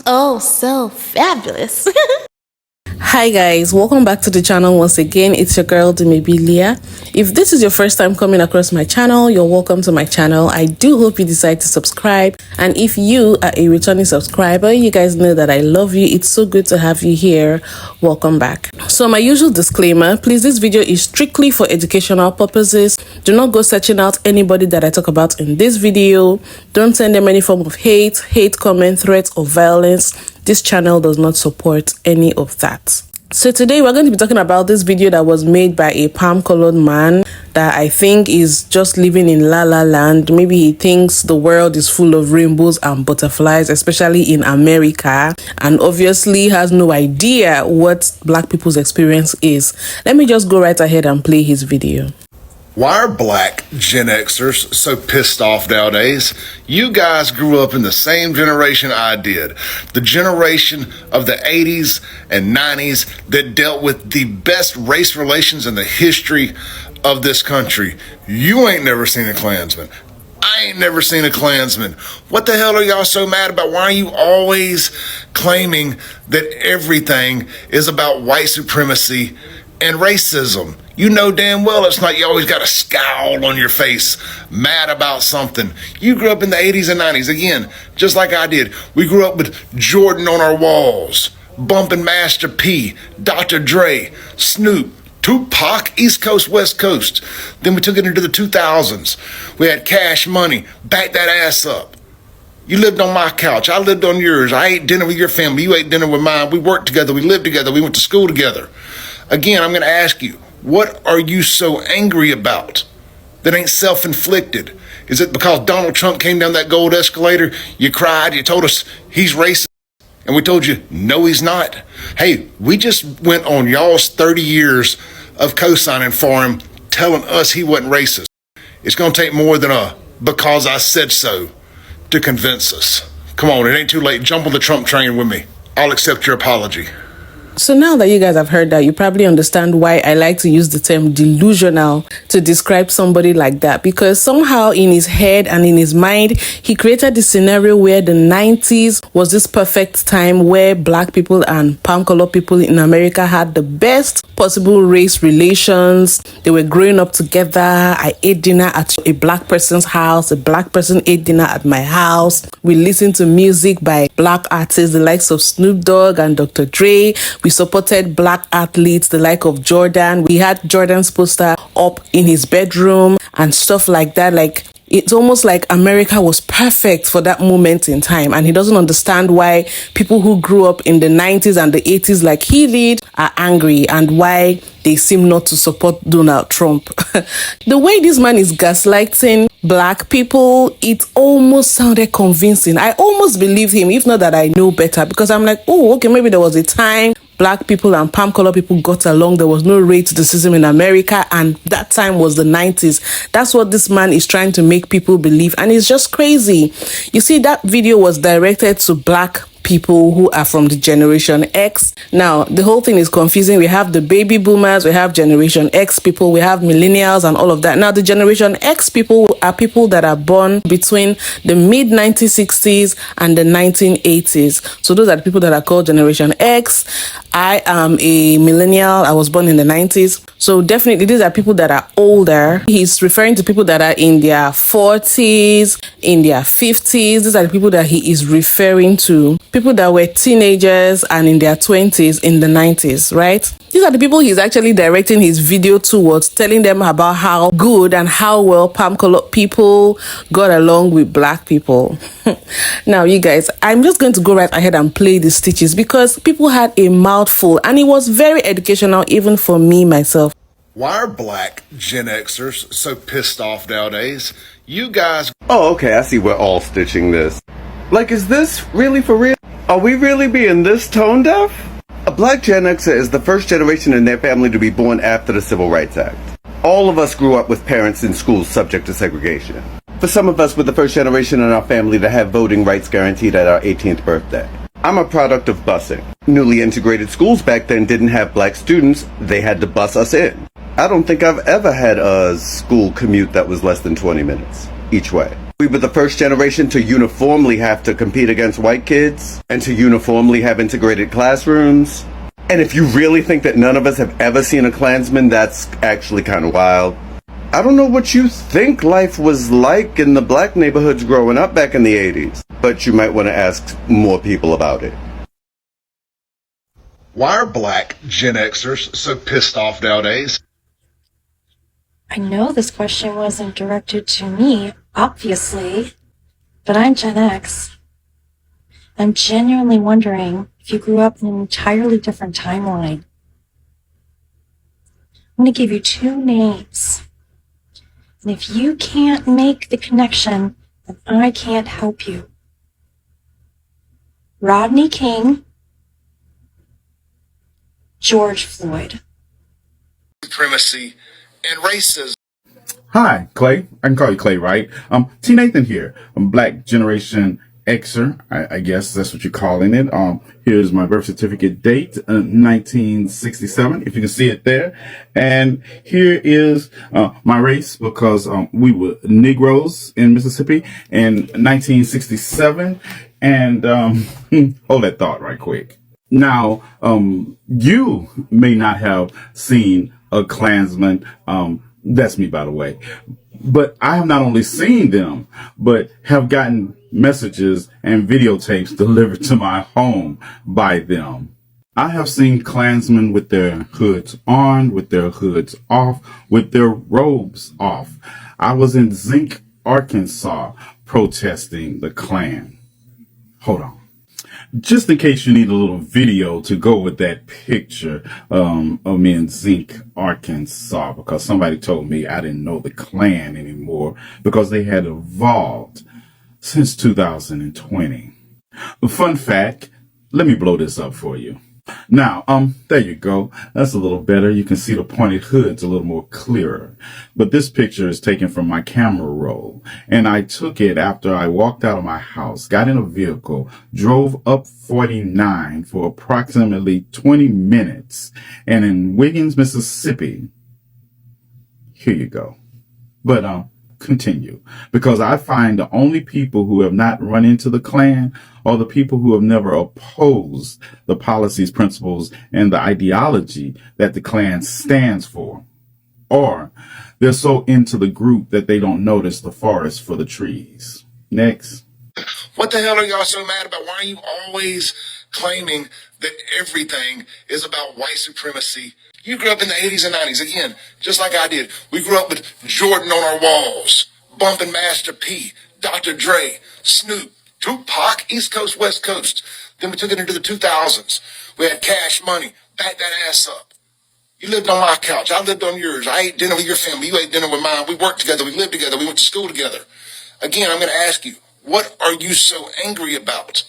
Oh, so fabulous. Hi guys, welcome back to the channel once again. It's your girl Dumebi. If this is your first time coming across my channel, you're welcome to my channel. I do hope you decide to subscribe, and if you are a returning subscriber, you guys know that I love you. It's so good to have you here. Welcome back. So my usual disclaimer, please, this video is strictly for educational purposes. Do not go searching out anybody that I talk about in this video. Don't send them any form of hate comment, threats, or violence. This channel does not support any of that. So today we're going to be talking about this video that was made by a palm-colored man that I think is just living in La La Land. Maybe he thinks the world is full of rainbows and butterflies, especially in America, and obviously has no idea what Black people's experience is. Let me just go right ahead and play his video. Why are Black Gen Xers so pissed off nowadays? You guys grew up in the same generation I did. The generation of the 80s and 90s that dealt with the best race relations in the history of this country. You ain't never seen a Klansman. I ain't never seen a Klansman. What the hell are y'all so mad about? Why are you always claiming that everything is about white supremacy and racism? You know damn well it's not. You always got a scowl on your face, mad about something. You grew up in the 80s and 90s, again, just like I did. We grew up with Jordan on our walls, bumping Master P, Dr. Dre, Snoop, Tupac, East Coast, West Coast. Then we took it into the 2000s. We had Cash Money, back that ass up. You lived on my couch, I lived on yours. I ate dinner with your family, you ate dinner with mine. We worked together, we lived together, we went to school together. Again, I'm gonna ask you, what are you so angry about that ain't self-inflicted? Is it because Donald Trump came down that gold escalator? You cried, you told us he's racist, and we told you, no, he's not. Hey, we just went on y'all's 30 years of co-signing for him, telling us he wasn't racist. It's gonna take more than a because I said so to convince us. Come on, it ain't too late. Jump on the Trump train with me. I'll accept your apology. So now that you guys have heard that, you probably understand why I like to use the term delusional to describe somebody like that, because somehow in his head and in his mind, he created this scenario where the 90s was this perfect time where Black people and palm-colored people in America had the best possible race relations. They were growing up together. I ate dinner at a Black person's house. A Black person ate dinner at my house. We listened to music by Black artists, the likes of Snoop Dogg and Dr. Dre. We supported Black athletes, the like of Jordan. We had Jordan's poster up in his bedroom and stuff like that. Like, it's almost like America was perfect for that moment in time, and he doesn't understand why people who grew up in the 90s and the 80s like he did are angry, and why they seem not to support Donald Trump. The way this man is gaslighting Black people, it almost sounded convincing. I almost believed him, if not that I know better, because I'm like, oh, okay, maybe there was a time Black people and palm-colored people got along. There was no racism in America, and that time was the 90s. That's what this man is trying to make people believe, and it's just crazy. You see, that video was directed to Black people who are from the Generation X. Now, the whole thing is confusing. We have the baby boomers, we have Generation X people, we have millennials and all of that. Now, the Generation X people are people that are born between the mid-1960s and the 1980s. So those are the people that are called Generation X. I am a millennial. I was born in the 90s. So definitely these are people that are older. He's referring to people that are in their 40s, in their 50s. These are the people that he is referring to. People that were teenagers and in their 20s in the 90s, right? These are the people he's actually directing his video towards, telling them about how good and how well palm-colored people got along with Black people. Now, you guys, I'm just going to go right ahead and play the stitches because people had a mouthful and it was very educational even for me myself. Why are Black Gen Xers so pissed off nowadays? You guys... Oh, okay, I see we're all stitching this. Like, is this really for real? Are we really being this tone deaf? A Black Gen Xer is the first generation in their family to be born after the Civil Rights Act. All of us grew up with parents in schools subject to segregation. For some of us, we're the first generation in our family to have voting rights guaranteed at our 18th birthday. I'm a product of busing. Newly integrated schools back then didn't have Black students, they had to bus us in. I don't think I've ever had a school commute that was less than 20 minutes each way. We were the first generation to uniformly have to compete against white kids and to uniformly have integrated classrooms. And if you really think that none of us have ever seen a Klansman, that's actually kind of wild. I don't know what you think life was like in the black neighborhoods growing up back in the 80s, but you might want to ask more people about it. Why are black Gen Xers so pissed off nowadays? I know this question wasn't directed to me, obviously, but I'm Gen X. I'm genuinely wondering if you grew up in an entirely different timeline. I'm going to give you two names. And if you can't make the connection, then I can't help you. Rodney King, George Floyd. Supremacy and racism. Hi, Clay. I can call you Clay, right? T. Nathan here. I'm Black Generation Xer. I guess that's what you're calling it. Here's my birth certificate date, 1967, if you can see it there. And here is my race, because we were Negroes in Mississippi in 1967. And hold that thought right quick. Now, you may not have seen a Klansman. That's me, by the way. But I have not only seen them, but have gotten messages and videotapes delivered to my home by them. I have seen Klansmen with their hoods on, with their hoods off, with their robes off. I was in Zinc, Arkansas, protesting the Klan. Hold on. Just in case you need a little video to go with that picture of me in Zinc, Arkansas, because somebody told me I didn't know the Klan anymore because they had evolved since 2020. Fun fact, let me blow this up for you. Now, there you go. That's a little better. You can see the pointed hoods a little more clearer. But this picture is taken from my camera roll. And I took it after I walked out of my house, got in a vehicle, drove up 49 for approximately 20 minutes. And in Wiggins, Mississippi, here you go. But, continue, because I find the only people who have not run into the Klan are the people who have never opposed the policies, principles, and the ideology that the Klan stands for. Or they're so into the group that they don't notice the forest for the trees. Next. What the hell are y'all so mad about? Why are you always claiming that everything is about white supremacy? You grew up in the 80s and 90s, again, just like I did. We grew up with Jordan on our walls, bumping Master P, Dr. Dre, Snoop, Tupac, East Coast, West Coast. Then we took it into the 2000s. We had Cash Money, back that ass up. You lived on my couch, I lived on yours. I ate dinner with your family, you ate dinner with mine. We worked together, we lived together, we went to school together. Again, I'm going to ask you, what are you so angry about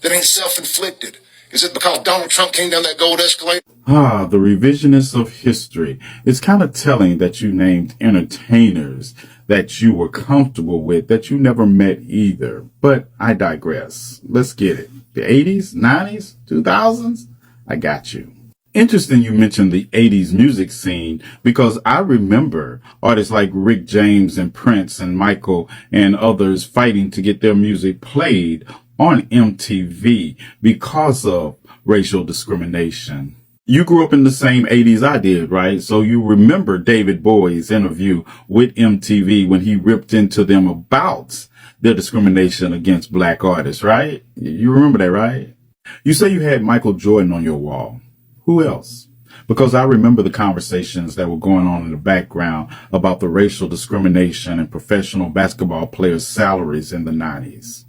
that ain't self-inflicted? Is it because Donald Trump came down that gold escalator? The revisionists of history. It's kind of telling that you named entertainers that you were comfortable with that you never met either. But I digress. Let's get it. The 80s, 90s, 2000s? I got you. Interesting you mentioned the 80s music scene, because I remember artists like Rick James and Prince and Michael and others fighting to get their music played on MTV because of racial discrimination. You grew up in the same 80s I did, right? So you remember David Bowie's interview with MTV when he ripped into them about their discrimination against black artists, right? You remember that, right? You say you had Michael Jordan on your wall. Who else? Because I remember the conversations that were going on in the background about the racial discrimination in professional basketball players' salaries in the 90s.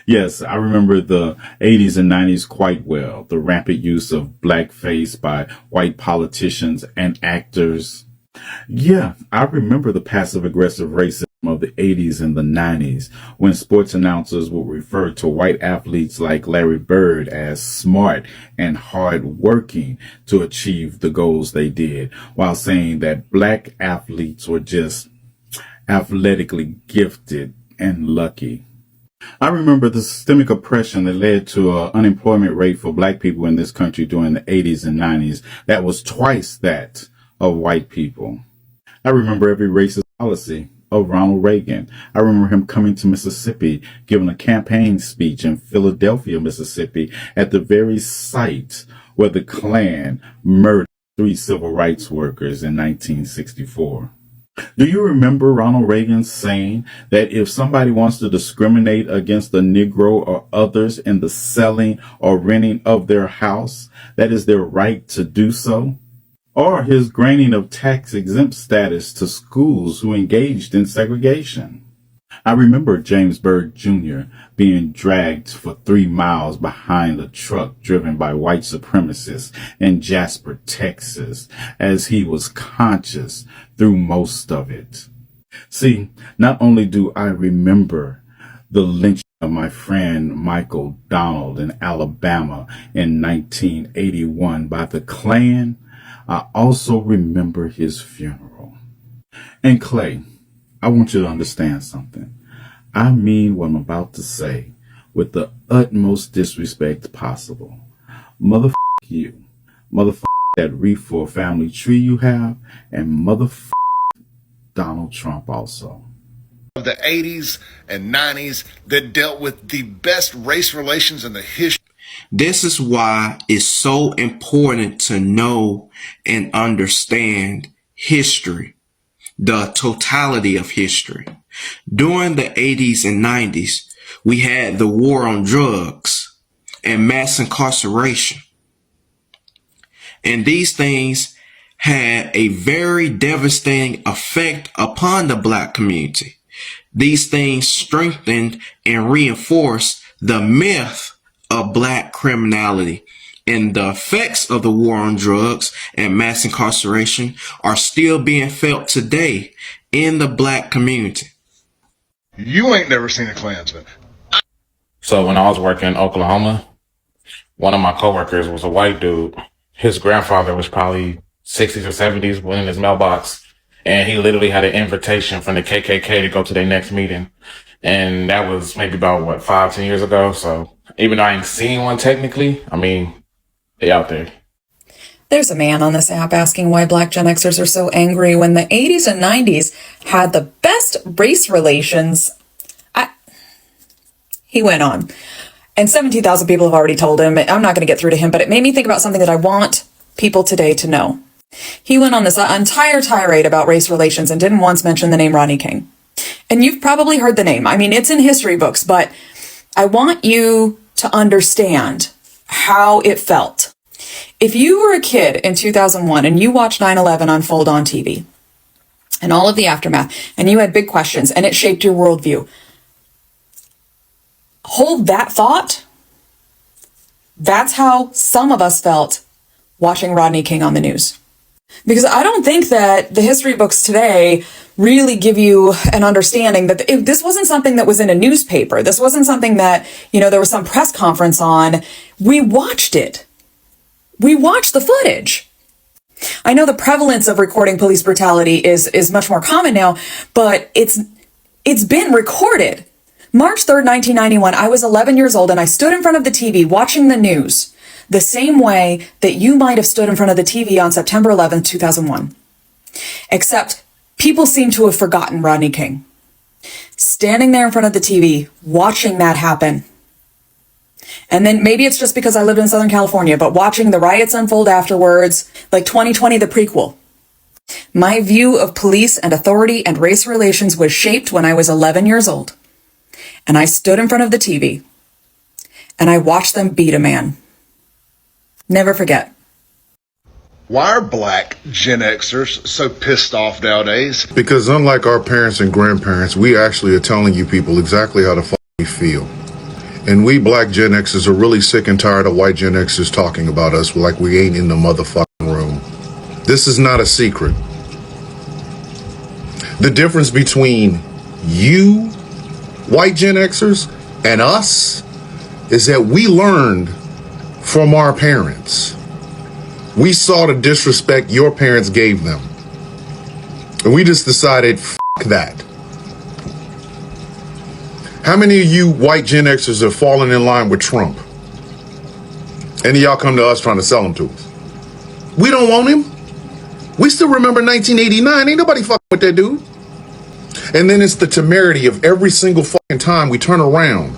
Yes, I remember the 80s and 90s quite well. The rampant use of blackface by white politicians and actors. Yeah, I remember the passive-aggressive racism of the 80s and the 90s when sports announcers would refer to white athletes like Larry Bird as smart and hard-working to achieve the goals they did, while saying that black athletes were just athletically gifted and lucky. I remember the systemic oppression that led to an unemployment rate for black people in this country during the 80s and 90s that was twice that of white people. I remember every racist policy of Ronald Reagan. I remember him coming to Mississippi, giving a campaign speech in Philadelphia, Mississippi, at the very site where the Klan murdered 3 civil rights workers in 1964. Do you remember Ronald Reagan saying that if somebody wants to discriminate against a Negro or others in the selling or renting of their house, that is their right to do so? Or his granting of tax-exempt status to schools who engaged in segregation? I remember James Byrd Jr. being dragged for 3 miles behind a truck driven by white supremacists in Jasper, Texas, as he was conscious through most of it. See, not only do I remember the lynching of my friend Michael Donald in Alabama in 1981 by the Klan, I also remember his funeral. And Clay, I want you to understand something. I mean what I'm about to say with the utmost disrespect possible. Motherfuck you. Motherfuck that wreath for a family tree you have. And motherfuck Donald Trump also. Of the 80s and 90s that dealt with the best race relations in the history. This is why it's so important to know and understand history, the totality of history. During the 80s and 90s, we had the war on drugs and mass incarceration. And these things had a very devastating effect upon the Black community. These things strengthened and reinforced the myth of Black criminality, and the effects of the war on drugs and mass incarceration are still being felt today in the Black community. You ain't never seen a Klansman. So when I was working in Oklahoma, one of my coworkers was a white dude. His grandfather was probably 60s or 70s, went in his mailbox, and he literally had an invitation from the KKK to go to their next meeting. And that was maybe about, 5-10 years ago. So even though I ain't seen one technically, I mean, they out there. There's a man on this app asking why Black Gen Xers are so angry when the 80s and 90s had the best race relations. He went on. And 17,000 people have already told him. I'm not going to get through to him, but it made me think about something that I want people today to know. He went on this entire tirade about race relations and didn't once mention the name Rodney King. And you've probably heard the name. I mean, it's in history books, but I want you to understand how it felt. If you were a kid in 2001 and you watched 9/11 unfold on TV and all of the aftermath, and you had big questions and it shaped your worldview, hold that thought. That's how some of us felt watching Rodney King on the news. Because I don't think that the history books today really give you an understanding that this wasn't something that was in a newspaper. This wasn't something that, there was some press conference on. We watched it. We watched the footage. I know the prevalence of recording police brutality is much more common now, but it's been recorded. March 3rd, 1991, I was 11 years old and I stood in front of the TV watching the news the same way that you might have stood in front of the TV on September 11th, 2001. Except people seem to have forgotten Rodney King. Standing there in front of the TV, watching that happen. And then maybe it's just because I lived in Southern California, but watching the riots unfold afterwards, like 2020, the prequel. My view of police and authority and race relations was shaped when I was 11 years old. And I stood in front of the TV and I watched them beat a man. Never forget. Why are Black Gen Xers so pissed off nowadays? Because unlike our parents and grandparents, we actually are telling you people exactly how the fuck we feel. And we Black Gen Xers are really sick and tired of white Gen Xers talking about us like we ain't in the motherfucking room. This is not a secret. The difference between you, white Gen Xers, and us is that we learned from our parents. We saw the disrespect your parents gave them. And we just decided, f*** that. How many of you white Gen Xers have fallen in line with Trump? Any of y'all come to us trying to sell him to us? We don't want him. We still remember 1989. Ain't nobody fucking with that dude. And then it's the temerity of every single fucking time we turn around,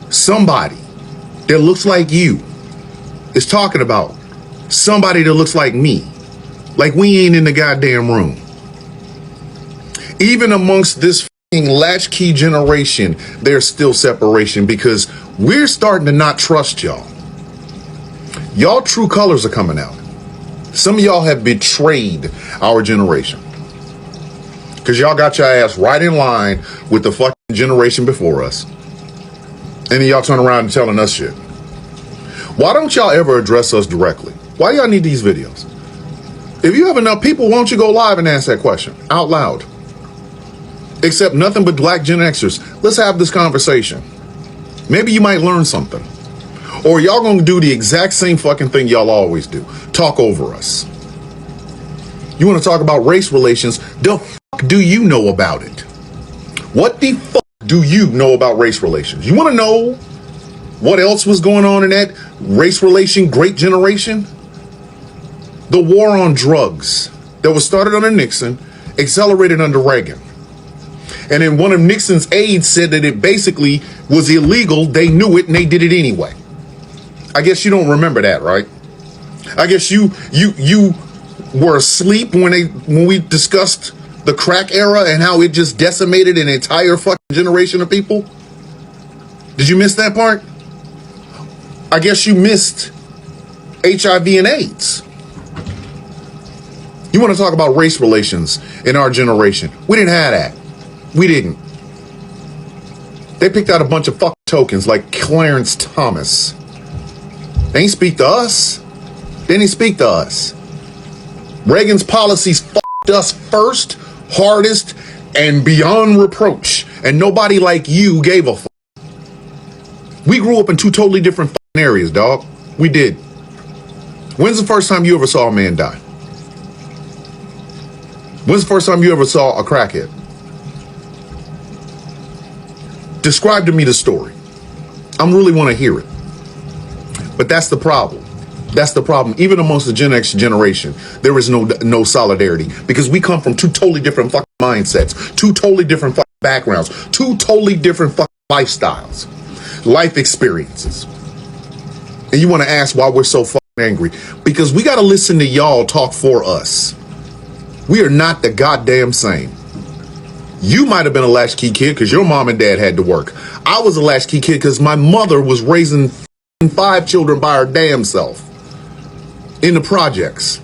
somebody that looks like you is talking about somebody that looks like me. Like we ain't in the goddamn room. Even amongst this fucking latchkey generation, there's still separation because we're starting to not trust y'all. Y'all true colors are coming out. Some of y'all have betrayed our generation. Because y'all got your ass right in line with the fucking generation before us. And then y'all turn around and telling us shit. Why don't y'all ever address us directly? Why y'all need these videos? If you have enough people, why don't you go live and ask that question out loud? Except nothing but black Gen Xers. Let's have this conversation. Maybe you might learn something. Or y'all gonna do the exact same fucking thing y'all always do. Talk over us. You wanna talk about race relations? The fuck do you know about it? What the fuck do you know about race relations? You wanna know what else was going on in that race relation great generation? The war on drugs that was started under Nixon, accelerated under Reagan. And then one of Nixon's aides said that it basically was illegal. They knew it and they did it anyway. I guess you don't remember that, right? I guess you were asleep when we discussed the crack era and how it just decimated an entire fucking generation of people. Did you miss that part? I guess you missed HIV and AIDS. You want to talk about race relations in our generation? We didn't have that. We didn't. They picked out a bunch of fucking tokens like Clarence Thomas. They ain't speak to us. They didn't speak to us. Reagan's policies fucked us first, hardest, and beyond reproach. And nobody like you gave a fuck. We grew up in two totally different fucking areas, dog. We did. When's the first time you ever saw a man die? When's the first time you ever saw a crackhead? Describe to me the story. I really want to hear it. But that's the problem. That's the problem. Even amongst the Gen X generation, there is no solidarity because we come from two totally different fucking mindsets, two totally different fucking backgrounds, two totally different fucking lifestyles, life experiences. And you want to ask why we're so fucking angry? Because we got to listen to y'all talk for us. We are not the goddamn same. You might have been a latchkey kid because your mom and dad had to work. I was a latchkey kid because my mother was raising 5 children by her damn self in the projects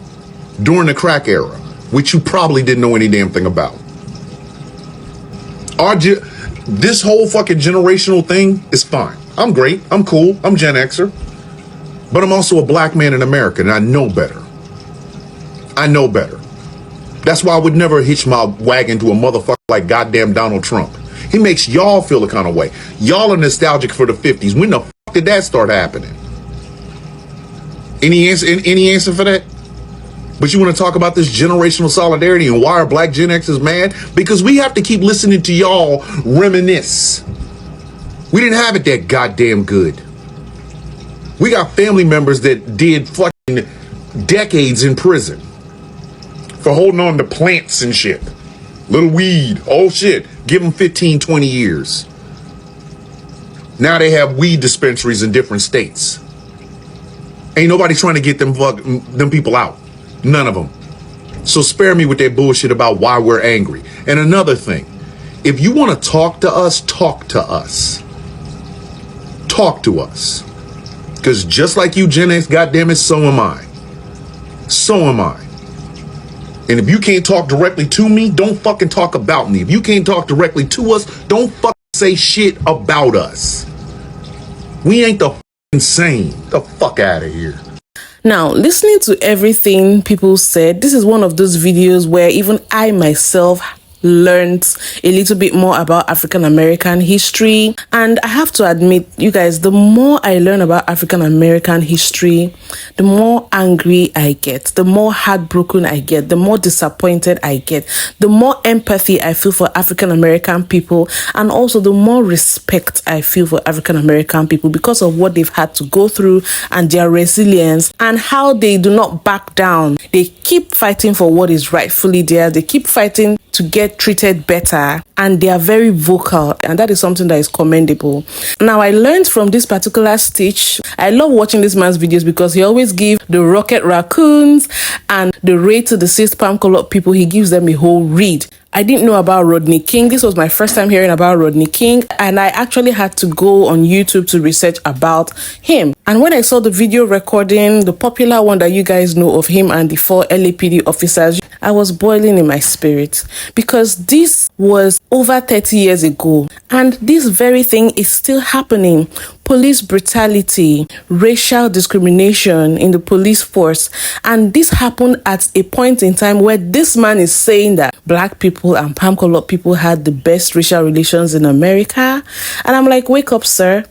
during the crack era, which you probably didn't know any damn thing about. This whole fucking generational thing is fine. I'm great. I'm cool. I'm Gen Xer. But I'm also a black man in America, and I know better. I know better. That's why I would never hitch my wagon to a motherfucker like goddamn Donald Trump. He makes y'all feel the kind of way. Y'all are nostalgic for the 50s. When the fuck did that start happening? Any answer for that? But you want to talk about this generational solidarity and why are black Gen Xers mad? Because we have to keep listening to y'all reminisce. We didn't have it that goddamn good. We got family members that did fucking decades in prison for holding on to plants and shit. Little weed. Oh shit. Give them 15, 20 years. Now they have weed dispensaries in different states. Ain't nobody trying to get them people out. None of them. So spare me with that bullshit about why we're angry. And another thing, if you want to talk to us, talk to us. Talk to us. Because just like you, Gen X, goddammit, so am I. So am I. And if you can't talk directly to me, don't fucking talk about me. If you can't talk directly to us, don't fucking say shit about us. We ain't the fucking same. The fuck out of here. Now, listening to everything people said, this is one of those videos where even I myself learned a little bit more about African American history. And I have to admit, you guys, the more I learn about African American history, the more angry I get, the more heartbroken I get, the more disappointed I get, the more empathy I feel for African American people, and also the more respect I feel for African American people because of what they've had to go through and their resilience and how they do not back down. They keep fighting for what is rightfully theirs. They keep fighting to get treated better, and they are very vocal, and that is something that is commendable. Now, I learned from this particular stitch. I love watching this man's videos because he always gives the Rocket Raccoons and the Raid to the Sixth Palm Colored people. He gives them a whole read. I didn't know about Rodney King. This was my first time hearing about Rodney King, and I actually had to go on YouTube to research about him. And when I saw the video recording, the popular one that you guys know of him and the 4 LAPD officers, I was boiling in my spirit because this was over 30 years ago, and this very thing is still happening. Police brutality, racial discrimination in the police force. And this happened at a point in time where this man is saying that black people and palm colored people had the best racial relations in America. And I'm like, wake up, sir.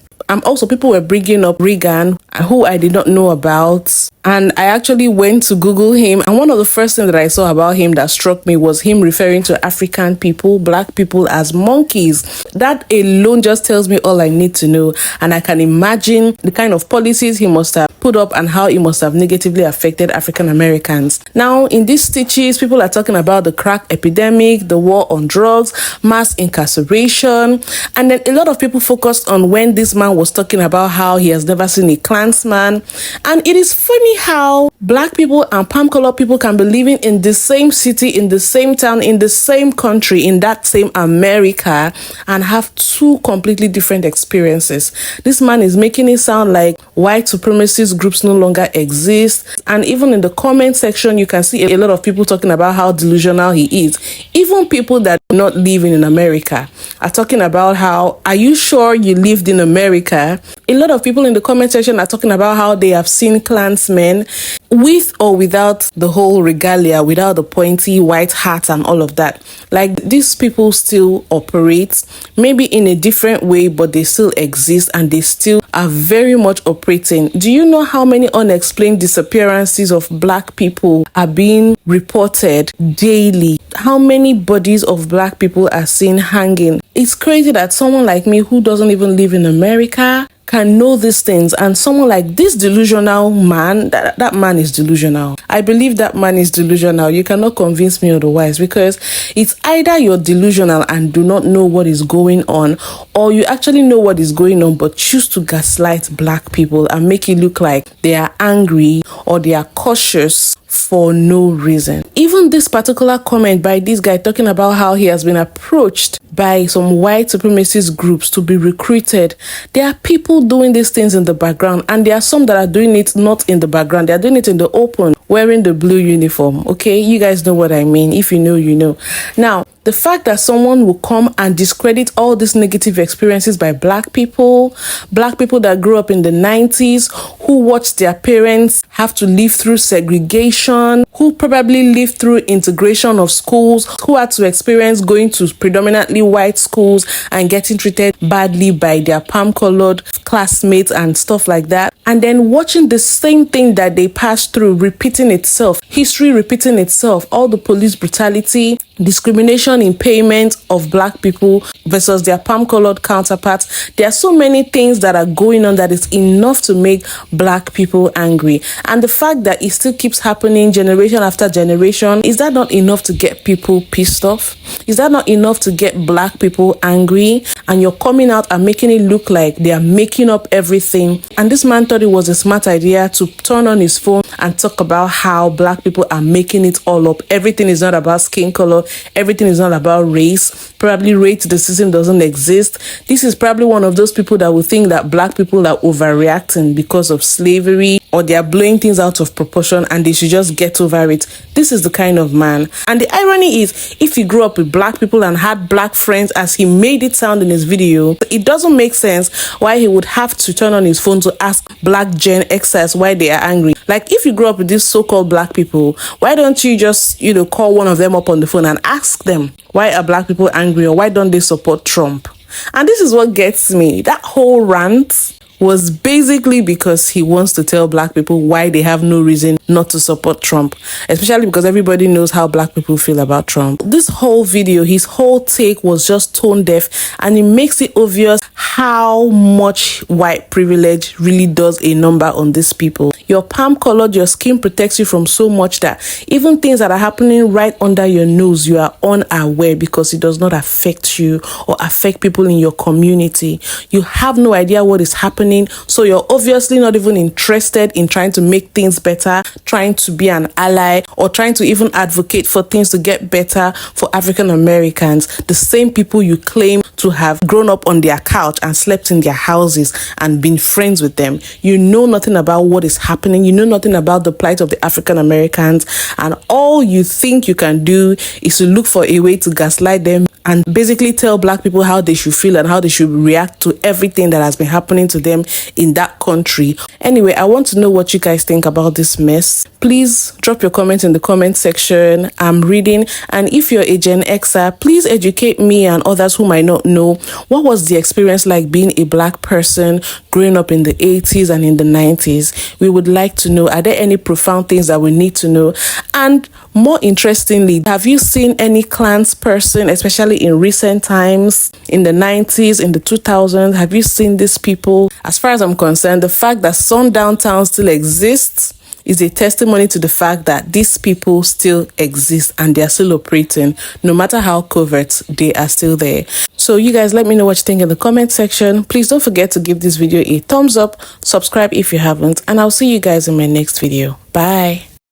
Also, people were bringing up Reagan, who I did not know about. And I actually went to Google him. And one of the first things that I saw about him that struck me was him referring to African people, black people, as monkeys. That alone just tells me all I need to know. And I can imagine the kind of policies he must have put up and how it must have negatively affected African Americans. Now, in these stitches, people are talking about the crack epidemic, the war on drugs, mass incarceration. And then a lot of people focused on when this man was talking about how he has never seen a Klansman. And it is funny how black people and palm colored people can be living in the same city, in the same town, in the same country, in that same America, and have two completely different experiences. This man is making it sound like white supremacist groups no longer exist. And even in the comment section, you can see a lot of people talking about how delusional he is. Even people that do not live in America are talking about how, are you sure you lived in America? A lot of people in the comment section are talking about how they have seen Klansmen with or without the whole regalia, without the pointy white hat and all of that. Like, these people still operate, maybe in a different way, but they still exist and they still are very much operating. Do you know how many unexplained disappearances of black people are being reported daily? How many bodies of black people are seen hanging? It's crazy that someone like me who doesn't even live in America can know these things, and someone like this delusional man, that man is delusional. I believe that man is delusional. You cannot convince me otherwise, because it's either you're delusional and do not know what is going on, or you actually know what is going on but choose to gaslight black people and make it look like they are angry or they are cautious for no reason. Even this particular comment by this guy talking about how he has been approached by some white supremacist groups to be recruited. There are people doing these things in the background, and there are some that are doing it not in the background. They are doing it in the open, wearing the blue uniform. Okay, you guys know what I mean. If you know, you know. Now, the fact that someone will come and discredit all these negative experiences by black people that grew up in the 90s, who watched their parents have to live through segregation, who probably lived through integration of schools, who had to experience going to predominantly white schools and getting treated badly by their palm-colored classmates and stuff like that. And then watching the same thing that they passed through repeating itself, history repeating itself, all the police brutality, discrimination in payment of black people versus their palm-colored counterparts. There are so many things that are going on that is enough to make black people angry. And the fact that it still keeps happening generation after generation, is that not enough to get people pissed off? Is that not enough to get black people angry? And you're coming out and making it look like they are making up everything. And this man thought it was a smart idea to turn on his phone and talk about how black people are making it all up. Everything is not about skin color. Everything is not about race. Probably racism doesn't exist. This is probably one of those people that will think that black people are overreacting because of slavery, or they are blowing things out of proportion and they should just get over it. This is the kind of man. And the irony is, if he grew up with black people and had black friends, as he made it sound in his video, it doesn't make sense why he would have to turn on his phone to ask black Gen Xers why they are angry. Like, if you grew up with these so-called black people, why don't you just, call one of them up on the phone and ask them Why are black people angry, or why don't they support Trump? And this is what gets me. That whole rant was basically because he wants to tell black people why they have no reason not to support Trump, especially because everybody knows how black people feel about Trump. This whole video, his whole take was just tone deaf, and it makes it obvious how much white privilege really does a number on these people. Your palm colored, your skin protects you from so much that even things that are happening right under your nose, you are unaware because it does not affect you or affect people in your community. You have no idea what is happening, so you're obviously not even interested in trying to make things better, trying to be an ally, or trying to even advocate for things to get better for African Americans, the same people you claim to have grown up on their couch and slept in their houses and been friends with them. You know nothing about what is happening. You know nothing about the plight of the African Americans, and all you think you can do is to look for a way to gaslight them and basically tell black people how they should feel and how they should react to everything that has been happening to them in that country. Anyway, I want to know what you guys think about this mess. Please drop your comments in the comment section. I'm reading. And if you're a Gen Xer, please educate me and others who might not know, what was the experience like being a black person growing up in the 80s and in the 90s? We would like to know, are there any profound things that we need to know? And more interestingly, have you seen any Klans person, especially in recent times, in the 90s, in the 2000s? Have you seen these people? As far as I'm concerned, the fact that Sundown Town still exists is a testimony to the fact that these people still exist and they are still operating. No matter how covert, they are still there. So you guys, let me know what you think in the comment section. Please don't forget to give this video a thumbs up, subscribe if you haven't, and I'll see you guys in my next video. Bye.